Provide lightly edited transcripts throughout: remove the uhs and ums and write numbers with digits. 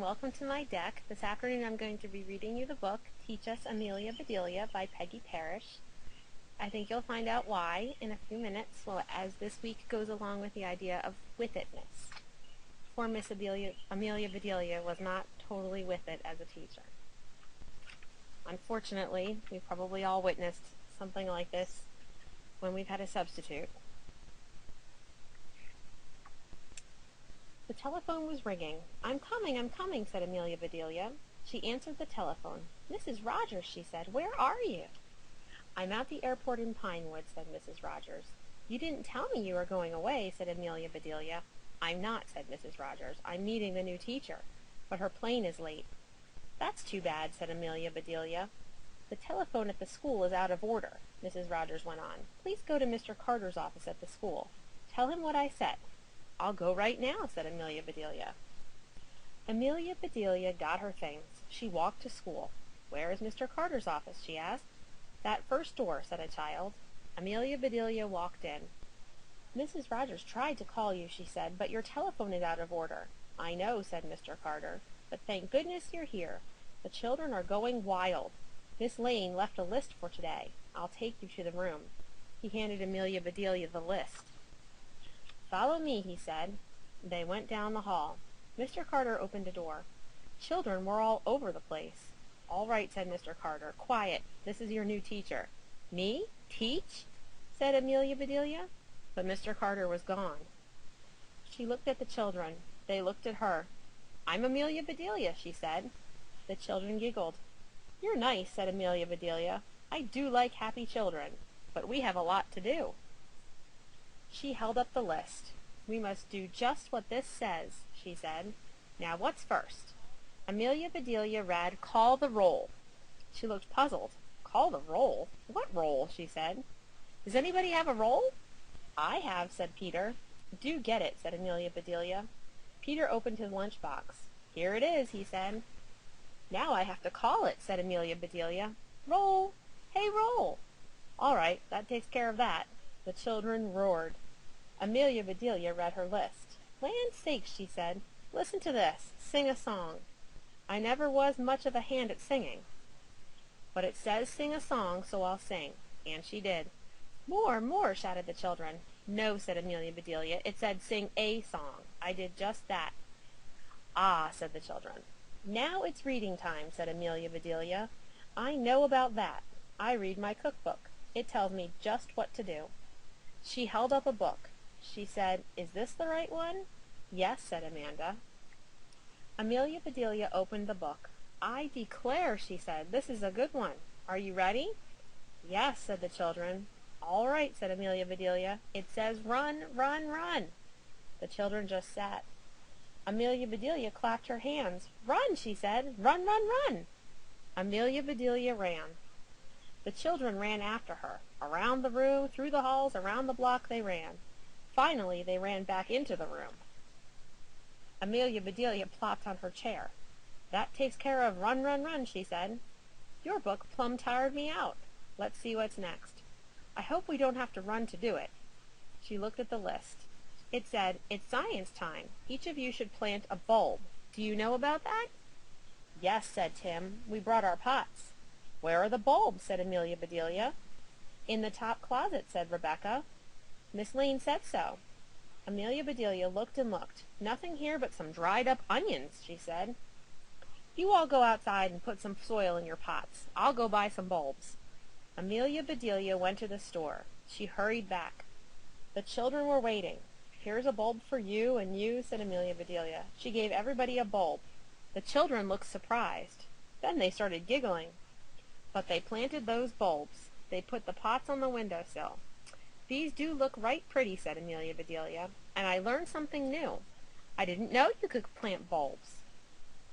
welcome to my deck. This afternoon I'm going to be reading you the book, Teach Us Amelia Bedelia by Peggy Parish. I think you'll find out why in a few minutes, well, as this week goes along with the idea of with-it-ness. Poor Miss Amelia Bedelia was not totally with it as a teacher. Unfortunately, we've probably all witnessed something like this when we've had a substitute. The telephone was ringing. I'm coming, said Amelia Bedelia. She answered the telephone. Mrs. Rogers, she said, where are you? I'm at the airport in Pinewood, said Mrs. Rogers. You didn't tell me you were going away, said Amelia Bedelia. I'm not, said Mrs. Rogers. I'm meeting the new teacher, but her plane is late. That's too bad, said Amelia Bedelia. The telephone at the school is out of order, Mrs. Rogers went on. Please go to Mr. Carter's office at the school. Tell him what I said. I'll go right now, said Amelia Bedelia. Amelia Bedelia got her things. She walked to school. Where is Mr. Carter's office? She asked. That first door, said a child. Amelia Bedelia walked in. Mrs. Rogers tried to call you, she said, but your telephone is out of order. I know, said Mr. Carter, but thank goodness you're here. The children are going wild. Miss Lane left a list for today. I'll take you to the room. He handed Amelia Bedelia the list. Follow me, he said. They went down the hall. Mr. Carter opened a door. Children were all over the place. All right, said Mr. Carter. Quiet. This is your new teacher. Me? Teach? Said Amelia Bedelia. But Mr. Carter was gone. She looked at the children. They looked at her. I'm Amelia Bedelia, she said. The children giggled. You're nice, said Amelia Bedelia. I do like happy children, but we have a lot to do. She held up the list. We must do just what this says, she said. Now what's first? Amelia Bedelia read, Call the roll. She looked puzzled. Call the roll? What roll? She said. Does anybody have a roll? I have, said Peter. Do get it, said Amelia Bedelia. Peter opened his lunchbox. Here it is, he said. Now I have to call it, said Amelia Bedelia. Roll! Hey, roll! All right, that takes care of that. The children roared. Amelia Bedelia read her list. Land's sakes, she said. Listen to this. Sing a song. I never was much of a hand at singing. But it says sing a song, so I'll sing. And she did. More, more, shouted the children. No, said Amelia Bedelia. It said sing a song. I did just that. Ah, said the children. Now it's reading time, said Amelia Bedelia. I know about that. I read my cookbook. It tells me just what to do. She held up a book. She said, Is this the right one? Yes, said Amanda. Amelia Bedelia opened the book. I declare, she said, this is a good one. Are you ready? Yes, said the children. All right, said Amelia Bedelia. It says run, run, run. The children just sat. Amelia Bedelia clapped her hands. Run, she said. Run, run, run. Amelia Bedelia ran. The children ran after her. Around the room, through the halls, around the block they ran. Finally, they ran back into the room. Amelia Bedelia plopped on her chair. That takes care of run, run, run, she said. Your book plumb tired me out. Let's see what's next. I hope we don't have to run to do it. She looked at the list. It said, It's science time. Each of you should plant a bulb. Do you know about that? Yes, said Tim. We brought our pots. Where are the bulbs? Said Amelia Bedelia. In the top closet, said Rebecca. Miss Lane said so. Amelia Bedelia looked and looked. Nothing here but some dried-up onions, she said. You all go outside and put some soil in your pots. I'll go buy some bulbs. Amelia Bedelia went to the store. She hurried back. The children were waiting. Here's a bulb for you and you, said Amelia Bedelia. She gave everybody a bulb. The children looked surprised. Then they started giggling. But they planted those bulbs. They put the pots on the windowsill. These do look right pretty, said Amelia Bedelia, and I learned something new. I didn't know you could plant bulbs.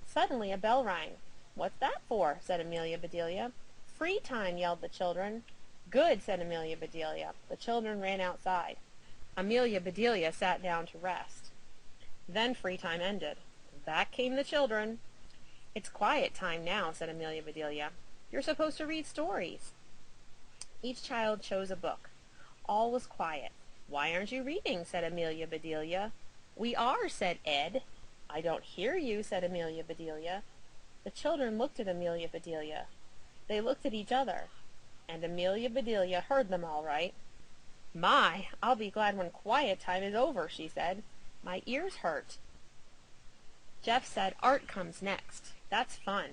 Suddenly a bell rang. What's that for? Said Amelia Bedelia. Free time, yelled the children. Good, said Amelia Bedelia. The children ran outside. Amelia Bedelia sat down to rest. Then free time ended. Back came the children. It's quiet time now, said Amelia Bedelia. You're supposed to read stories. Each child chose a book. All was quiet. Why aren't you reading? Said Amelia Bedelia. We are, said Ed. I don't hear you, said Amelia Bedelia. The children looked at Amelia Bedelia. They looked at each other, and Amelia Bedelia heard them all right. My, I'll be glad when quiet time is over, she said. My ears hurt. Jeff said art comes next. That's fun.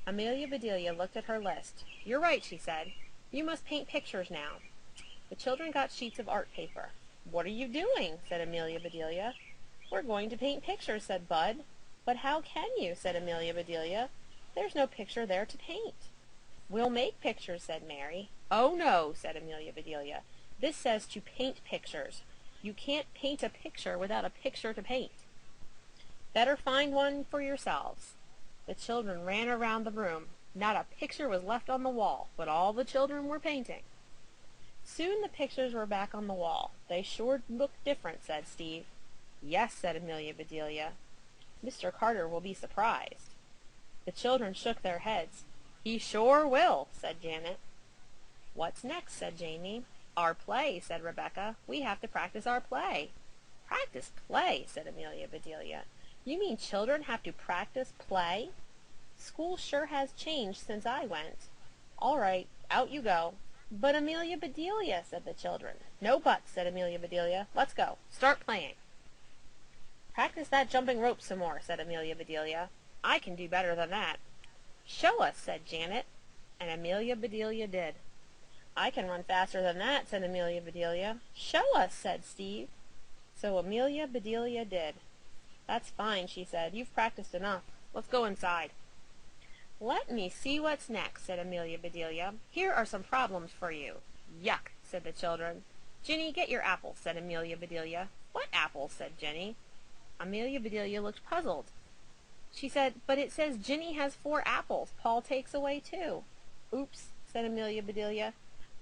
Amelia Bedelia looked at her list. You're right, she said. You must paint pictures now. The children got sheets of art paper. What are you doing? Said Amelia Bedelia. We're going to paint pictures, said Bud. But how can you? Said Amelia Bedelia. There's no picture there to paint. We'll make pictures, said Mary. Oh, no, said Amelia Bedelia. This says to paint pictures. You can't paint a picture without a picture to paint. Better find one for yourselves. The children ran around the room. Not a picture was left on the wall, but all the children were painting. Soon the pictures were back on the wall. They sure looked different, said Steve. Yes, said Amelia Bedelia. Mr. Carter will be surprised. The children shook their heads. He sure will, said Janet. What's next, said Jamie. Our play, said Rebecca. We have to practice our play. Practice play, said Amelia Bedelia. You mean children have to practice play? School sure has changed since I went. All right, out you go. But Amelia Bedelia, said the children. No buts, said Amelia Bedelia. Let's go. Start playing. Practice that jumping rope some more, said Amelia Bedelia. I can do better than that. Show us, said Janet, and Amelia Bedelia did. I can run faster than that, said Amelia Bedelia. Show us, said Steve. So Amelia Bedelia did. That's fine, she said. You've practiced enough. Let's go inside. Let me see what's next, said Amelia Bedelia. Here are some problems for you. Yuck, said the children. Ginny, get your apples, said Amelia Bedelia. What apples, said Ginny. Amelia Bedelia looked puzzled. She said, but it says Ginny has 4 apples. Paul takes away 2. Oops, said Amelia Bedelia.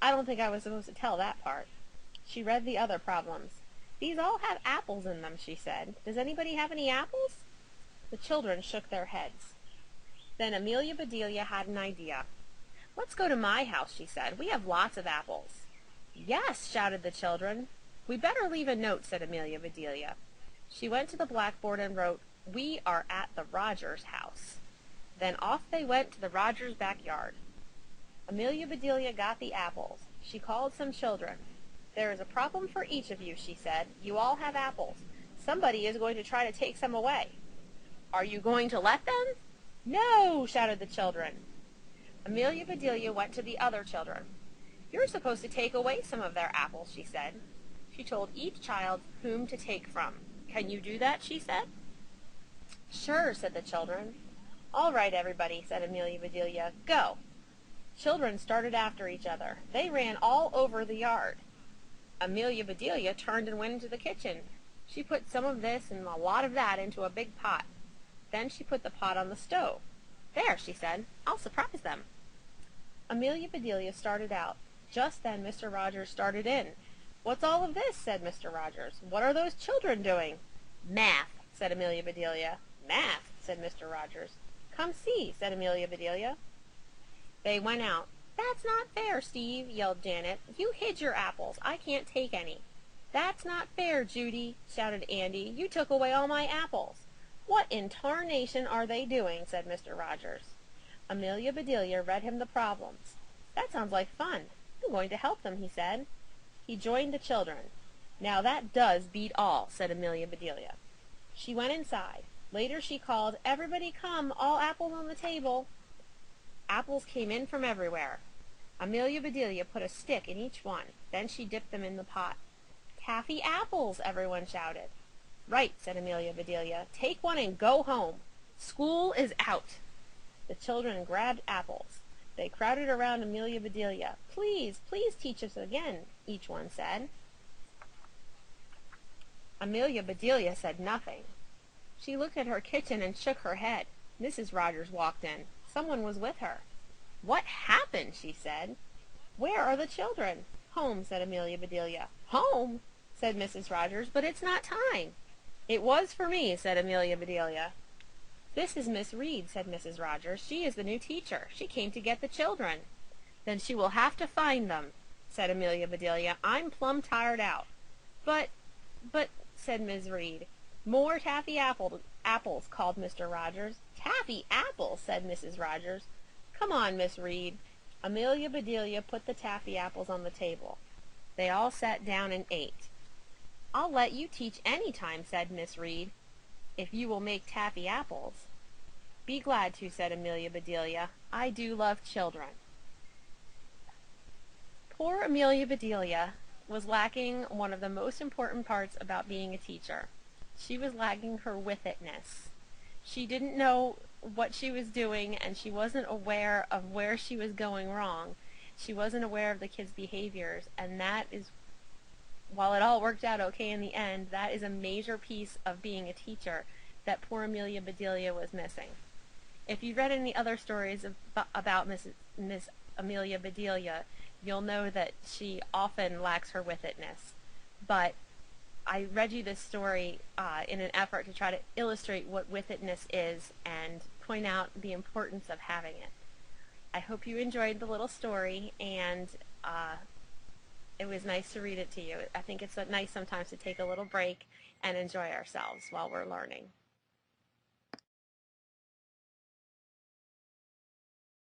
I don't think I was supposed to tell that part. She read the other problems. These all have apples in them, she said. Does anybody have any apples? The children shook their heads. Then Amelia Bedelia had an idea. Let's go to my house, she said. We have lots of apples. Yes, shouted the children. We better leave a note, said Amelia Bedelia. She went to the blackboard and wrote, We are at the Rogers house. Then off they went to the Rogers backyard. Amelia Bedelia got the apples. She called some children. There is a problem for each of you, she said. You all have apples. Somebody is going to try to take some away. Are you going to let them? No, shouted the children. Amelia Bedelia went to the other children. You're supposed to take away some of their apples, she said. She told each child whom to take from. Can you do that, she said. Sure, said the children. All right, everybody, said Amelia Bedelia. Go. Children started after each other. They ran all over the yard. Amelia Bedelia turned and went into the kitchen. She put some of this and a lot of that into a big pot. Then she put the pot on the stove. There, she said. I'll surprise them. Amelia Bedelia started out. Just then Mr. Rogers started in. What's all of this? Said Mr. Rogers. What are those children doing? Math, said Amelia Bedelia. Math, said Mr. Rogers. Come see, said Amelia Bedelia. They went out. That's not fair, Steve, yelled Janet. You hid your apples. I can't take any. That's not fair, Judy, shouted Andy. You took away all my apples. What in tarnation are they doing? Said Mr. Rogers. Amelia Bedelia read him the problems. That sounds like fun. I'm going to help them, he said. He joined the children. Now that does beat all, said Amelia Bedelia. She went inside. Later she called, Everybody come, all apples on the table. Apples came in from everywhere. Amelia Bedelia put a stick in each one. Then she dipped them in the pot. Taffy apples, everyone shouted. Right, said Amelia Bedelia. Take one and go home. School is out. The children grabbed apples. They crowded around Amelia Bedelia. Please, please teach us again, each one said. Amelia Bedelia said nothing. She looked at her kitchen and shook her head. Mrs. Rogers walked in. Someone was with her. What happened? She said. Where are the children? Home, said Amelia Bedelia. Home, said Mrs. Rogers, but it's not time. It was for me, said Amelia Bedelia. This is Miss Reed, said Mrs. Rogers. She is the new teacher. She came to get the children. Then she will have to find them, said Amelia Bedelia. I'm plumb tired out. But, said Miss Reed, More taffy apples, called Mr. Rogers. Taffy apples, said Mrs. Rogers. Come on, Miss Reed. Amelia Bedelia put the taffy apples on the table. They all sat down and ate. I'll let you teach any time, said Miss Reed, if you will make taffy apples. Be glad to, said Amelia Bedelia. I do love children. Poor Amelia Bedelia was lacking one of the most important parts about being a teacher. She was lacking her with-it-ness. She didn't know what she was doing, and she wasn't aware of where she was going wrong. She wasn't aware of the kids' behaviors, and that is, while it all worked out okay in the end, that is a major piece of being a teacher that poor Amelia Bedelia was missing. If you've read any other stories about Miss Amelia Bedelia, you'll know that she often lacks her with-it-ness. But I read you this story in an effort to try to illustrate what with-it-ness is and point out the importance of having it. I hope you enjoyed the little story, and it was nice to read it to you. I think it's nice sometimes to take a little break and enjoy ourselves while we're learning.